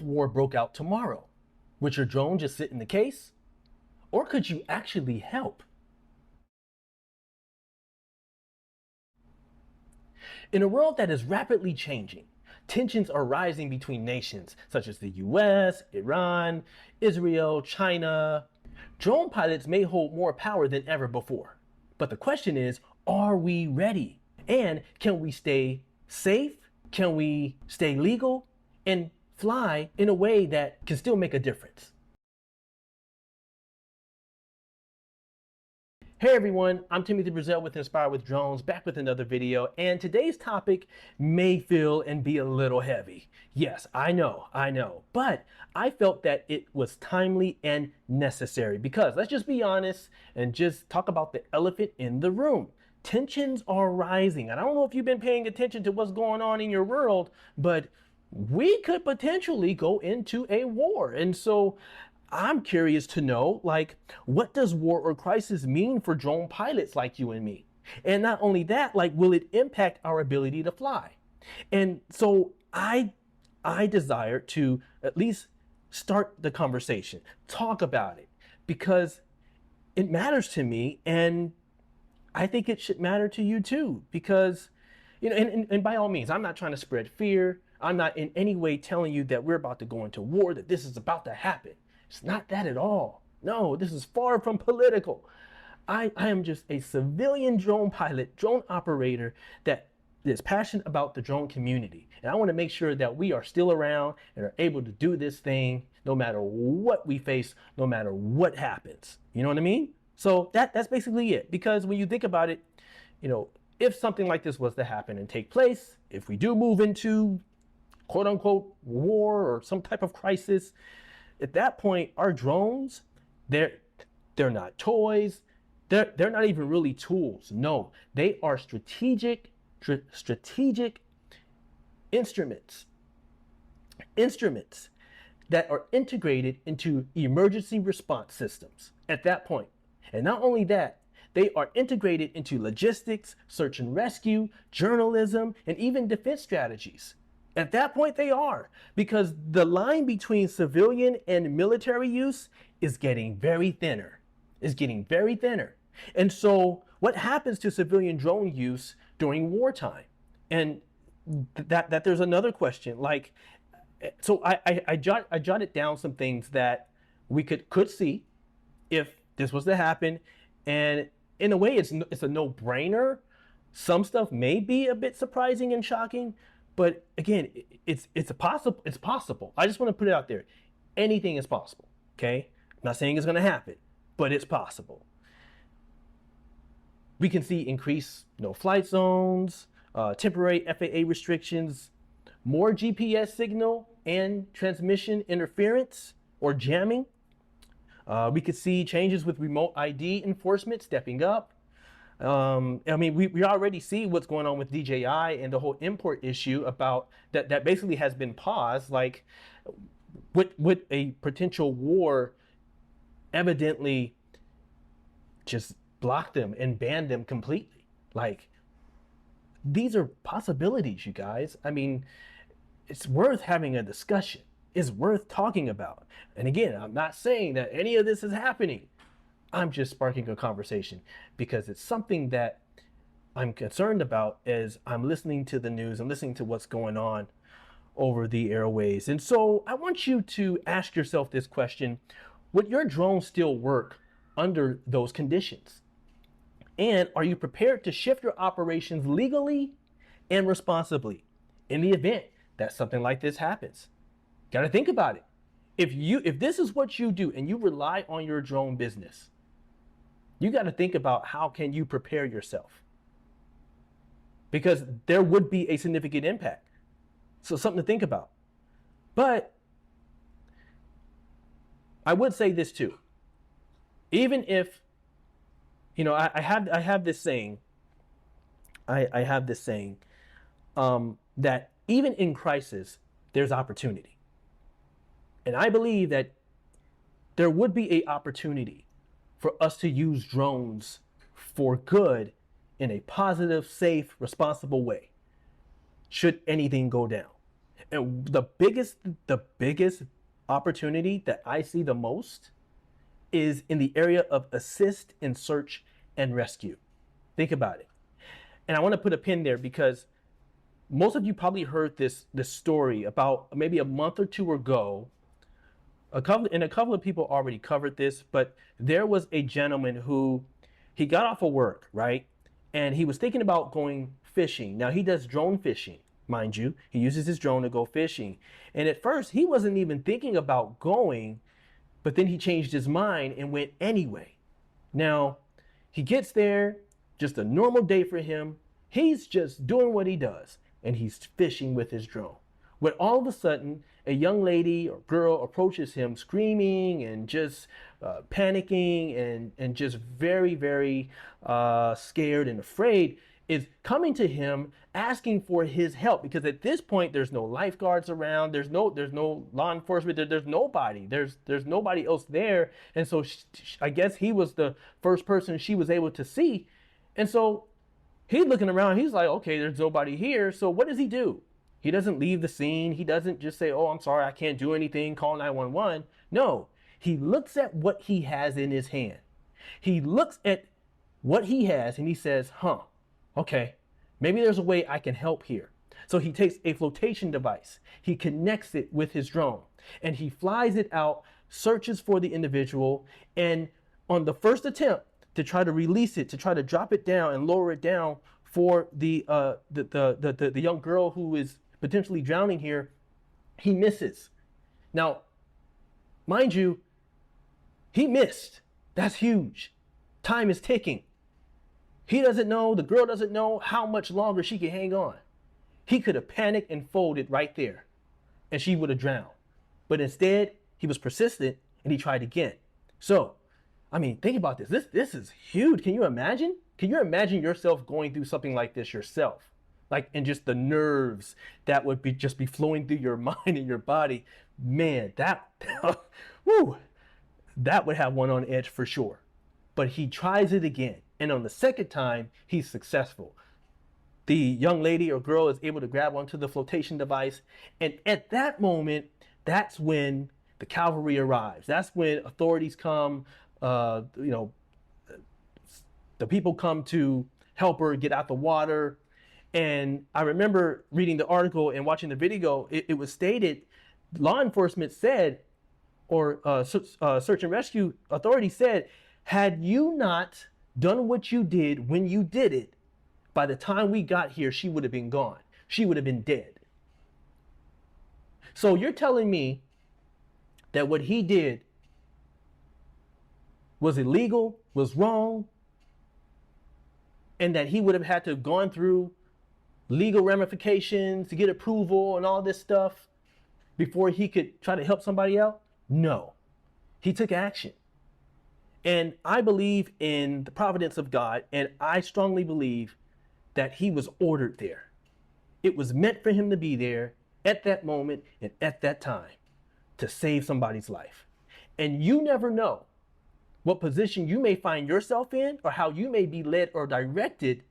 war broke out tomorrow? Would your drone just sit in the case? Or could you actually help? In a world that is rapidly changing, tensions are rising between nations such as the US, Iran, Israel, China. Drone pilots may hold more power than ever before. But the question is, are we ready? And can we stay safe? Can we stay legal and fly in a way that can still make a difference? Hey everyone, I'm Timothy Brazil with Inspired with Drones, back with another video, and today's topic may feel and be a little heavy. Yes, I know, but I felt that it was timely and necessary because let's just be honest and just talk about the elephant in the room. Tensions are rising, and I don't know if you've been paying attention to what's going on in your world, but we could potentially go into a war. And so I'm curious to know, like, what does war or crisis mean for drone pilots like you and me? And not only that, like, will it impact our ability to fly? And so I desire to at least start the conversation, talk about it, because it matters to me, and I think it should matter to you too, because, you know, and by all means, I'm not trying to spread fear. I'm not in any way telling you that we're about to go into war, that this is about to happen. It's not that at all. No, this is far from political. I am just a civilian drone pilot, drone operator that is passionate about the drone community. And I want to make sure that we are still around and are able to do this thing no matter what we face, no matter what happens. You know what I mean? So that's basically it. Because when you think about it, you know, if something like this was to happen and take place, if we do move into quote unquote war or some type of crisis, at that point, our drones, they're not toys. They're not even really tools. No, they are strategic instruments that are integrated into emergency response systems at that point. And not only that, they are integrated into logistics, search and rescue, journalism, and even defense strategies. At that point, they are, because the line between civilian and military use is getting very thinner, And so what happens to civilian drone use during wartime? And that there's another question, like, so I jotted down some things that we could see if this was to happen. And in a way, it's a no-brainer. Some stuff may be a bit surprising and shocking, but again, it's possible. I just want to put it out there. Anything is possible, okay? I'm not saying it's going to happen, but it's possible. We can see increased no-flight zones, temporary FAA restrictions, more GPS signal and transmission interference or jamming. We could see changes with remote ID enforcement stepping up. I mean, we already see what's going on with DJI and the whole import issue about that basically has been paused. Like, would a potential war evidently just block them and ban them completely? Like, these are possibilities, you guys. I mean, it's worth having a discussion. It's worth talking about. And again, I'm not saying that any of this is happening. I'm just sparking a conversation because it's something that I'm concerned about as I'm listening to the news, I'm listening to what's going on over the airways. And so I want you to ask yourself this question: would your drone still work under those conditions? And are you prepared to shift your operations legally and responsibly in the event that something like this happens? Got to think about it. If this is what you do and you rely on your drone business, you got to think about how can you prepare yourself, because there would be a significant impact. So something to think about. But I would say this too. Even if, you know, I have this saying. I have this saying that even in crisis, there's opportunity. And I believe that there would be an opportunity for us to use drones for good in a positive, safe, responsible way, should anything go down. And the biggest opportunity that I see the most is in the area of assist in search and rescue. Think about it. And I want to put a pin there because most of you probably heard this story about maybe a month or two ago. A couple of people already covered this, but there was a gentleman who he got off of work, right? And he was thinking about going fishing. Now he does drone fishing, mind you. He uses his drone to go fishing. And at first he wasn't even thinking about going, but then he changed his mind and went anyway. Now, he gets there, just a normal day for him. He's just doing what he does, and he's fishing with his drone. When all of a sudden, a young lady or girl approaches him screaming and just panicking and just very, very scared and afraid, is coming to him asking for his help, because at this point there's no lifeguards around, there's no law enforcement, there's nobody, there's nobody else there. And so I guess he was the first person she was able to see. And so he's looking around, he's like, okay, there's nobody here. So what does he do? He doesn't leave the scene. He doesn't just say, oh, I'm sorry, I can't do anything, call 911. No, he looks at what he has in his hand. He looks at what he has and he says, okay, maybe there's a way I can help here. So he takes a flotation device, he connects it with his drone, and he flies it out, searches for the individual, and on the first attempt to try to release it, to try to drop it down and lower it down for the young girl who is potentially drowning here, he misses. Now, mind you, he missed. That's huge. Time is ticking. He doesn't know, the girl doesn't know how much longer she can hang on. He could have panicked and folded right there, and she would have drowned. But instead, he was persistent and he tried again. So, I mean, think about this. This is huge. Can you imagine? Can you imagine yourself going through something like this yourself? Like, and just the nerves that would just be flowing through your mind and your body. Man, woo, that would have one on edge for sure. But he tries it again. And on the second time, he's successful. The young lady or girl is able to grab onto the flotation device. And at that moment, that's when the cavalry arrives. That's when authorities come, the people come to help her get out the water. And I remember reading the article and watching the video, it was stated, law enforcement said, or search and rescue authorities said, had you not done what you did when you did it, by the time we got here, she would have been gone. She would have been dead. So you're telling me that what he did was illegal, was wrong, and that he would have had to have gone through legal ramifications to get approval and all this stuff before he could try to help somebody out? No. He took action. And I believe in the providence of God, and I strongly believe that he was ordered there. It was meant for him to be there at that moment and at that time to save somebody's life. And you never know what position you may find yourself in or how you may be led or directed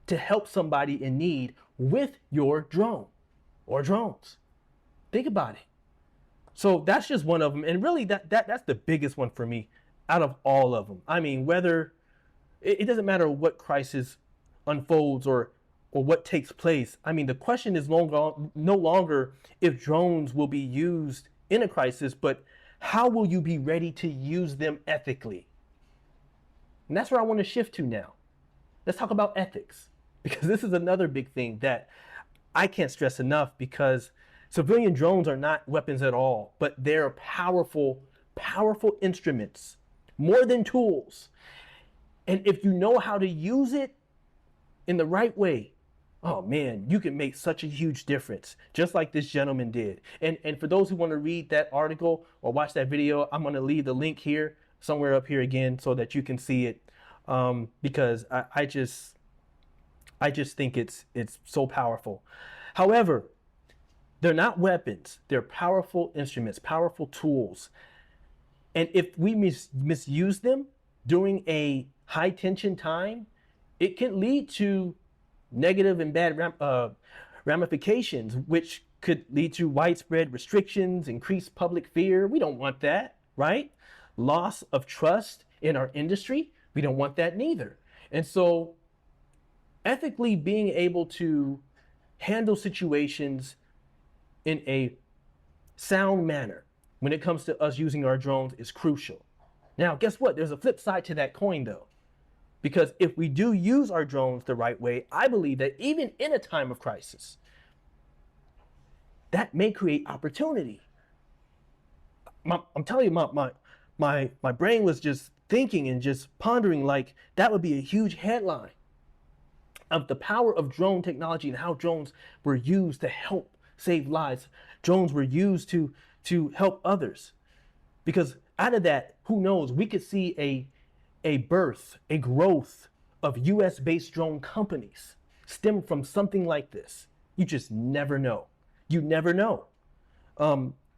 to help somebody in need with your drone or drones. Think about it. So that's just one of them. And really that's the biggest one for me out of all of them. I mean, whether it doesn't matter what crisis unfolds or what takes place. I mean, the question is no longer if drones will be used in a crisis, but how will you be ready to use them ethically? And that's where I want to shift to now. Let's talk about ethics, because this is another big thing that I can't stress enough, because civilian drones are not weapons at all, but they're powerful, powerful instruments, more than tools. And if you know how to use it in the right way, oh man, you can make such a huge difference, just like this gentleman did. And for those who want to read that article or watch that video, I'm going to leave the link here, somewhere up here again, so that you can see it, because I just think it's so powerful. However, they're not weapons. They're powerful instruments, powerful tools. And if we misuse them during a high tension time, it can lead to negative and bad ramifications, which could lead to widespread restrictions, increased public fear. We don't want that, right? Loss of trust in our industry. We don't want that neither. And so, ethically being able to handle situations in a sound manner when it comes to us using our drones is crucial. Now, guess what? There's a flip side to that coin, though. Because if we do use our drones the right way, I believe that even in a time of crisis, that may create opportunity. I'm telling you, my brain was just thinking and just pondering like that would be a huge headline of the power of drone technology and how drones were used to help save lives. Drones were used to help others. Because out of that, who knows, we could see a birth, a growth of US based drone companies stem from something like this. You just never know. You never know.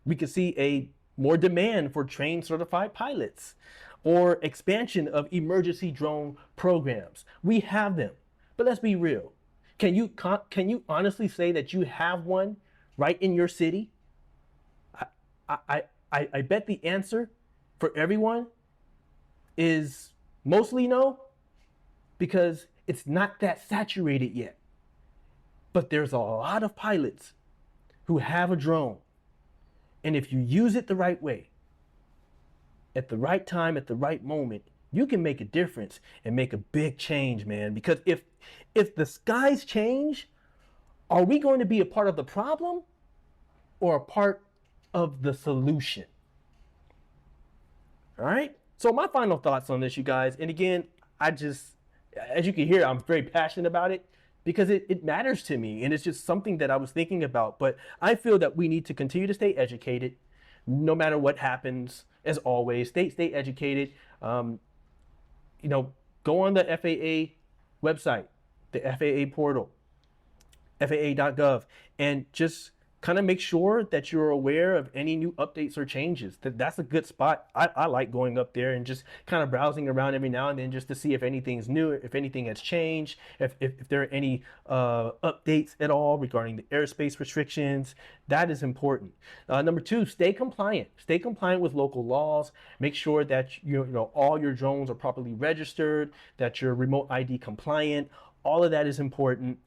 We could see a more demand for trained certified pilots or expansion of emergency drone programs. We have them, but let's be real. Can you honestly say that you have one right in your city? I bet the answer for everyone is mostly no, because it's not that saturated yet. But there's a lot of pilots who have a drone. And if you use it the right way, at the right time, at the right moment, you can make a difference and make a big change, man. Because if the skies change, are we going to be a part of the problem or a part of the solution? All right. So my final thoughts on this, you guys, and again, as you can hear, I'm very passionate about it because it matters to me and it's just something that I was thinking about. But I feel that we need to continue to stay educated no matter what happens. As always, stay educated. Go on the FAA website, the FAA portal, FAA.gov, and just kind of make sure that you're aware of any new updates or changes. That's a good spot. I like going up there and just kind of browsing around every now and then just to see if anything's new, if anything has changed, if there are any updates at all regarding the airspace restrictions. That is important. Number two, stay compliant. Stay compliant with local laws. Make sure that all your drones are properly registered, that you're remote ID compliant. All of that is important.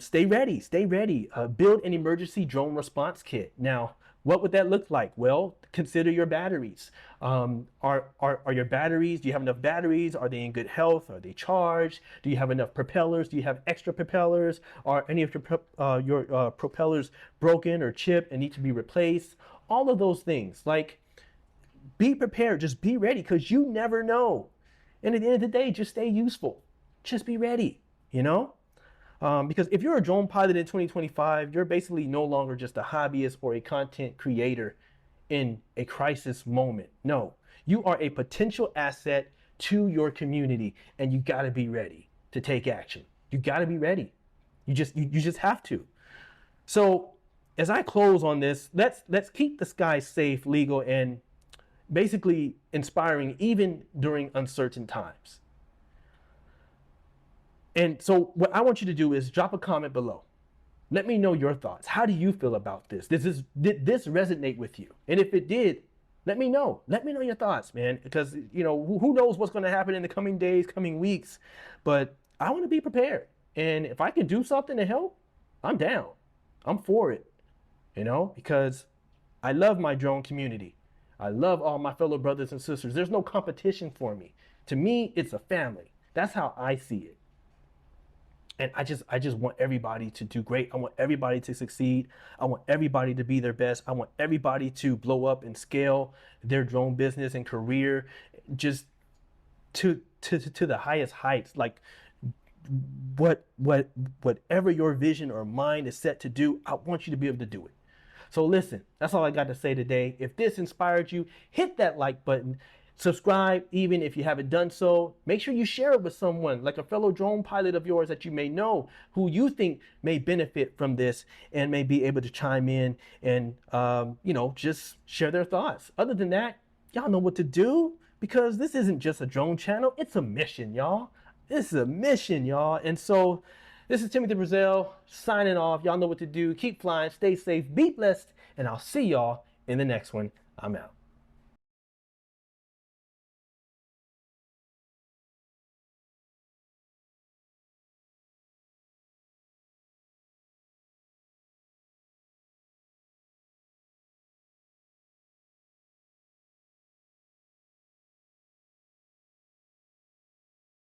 Stay ready. Build an emergency drone response kit. Now, what would that look like? Well, consider your batteries. Are your batteries, do you have enough batteries? Are they in good health? Are they charged? Do you have enough propellers? Do you have extra propellers? Are any of your propellers broken or chipped and need to be replaced? All of those things. Like, be prepared. Just be ready because you never know. And at the end of the day, just stay useful. Just be ready. Because if you're a drone pilot in 2025, you're basically no longer just a hobbyist or a content creator in a crisis moment. No, you are a potential asset to your community, and you got to be ready to take action. You got to be ready. You just have to. So as I close on this, let's keep the skies safe, legal, and basically inspiring even during uncertain times. And so what I want you to do is drop a comment below. Let me know your thoughts. How do you feel about this? Did this resonate with you? And if it did, let me know. Let me know your thoughts, man. Because, who knows what's going to happen in the coming days, coming weeks. But I want to be prepared. And if I can do something to help, I'm down. I'm for it. Because I love my drone community. I love all my fellow brothers and sisters. There's no competition for me. To me, it's a family. That's how I see it. And I just want everybody to do great. I want everybody to succeed. I want everybody to be their best. I want everybody to blow up and scale their drone business and career just to the highest heights. Like whatever your vision or mind is set to do, I want you to be able to do it. So listen, that's all I got to say today. If this inspired you, hit that like button. Subscribe, even if you haven't done so. Make sure you share it with someone, like a fellow drone pilot of yours that you may know, who you think may benefit from this and may be able to chime in and, just share their thoughts. Other than that, y'all know what to do, because this isn't just a drone channel. It's a mission, y'all. This is a mission, y'all. And so This is Timothy Brazil signing off. Y'all know what to do. Keep flying, stay safe, be blessed, and I'll see y'all in the next one. I'm out.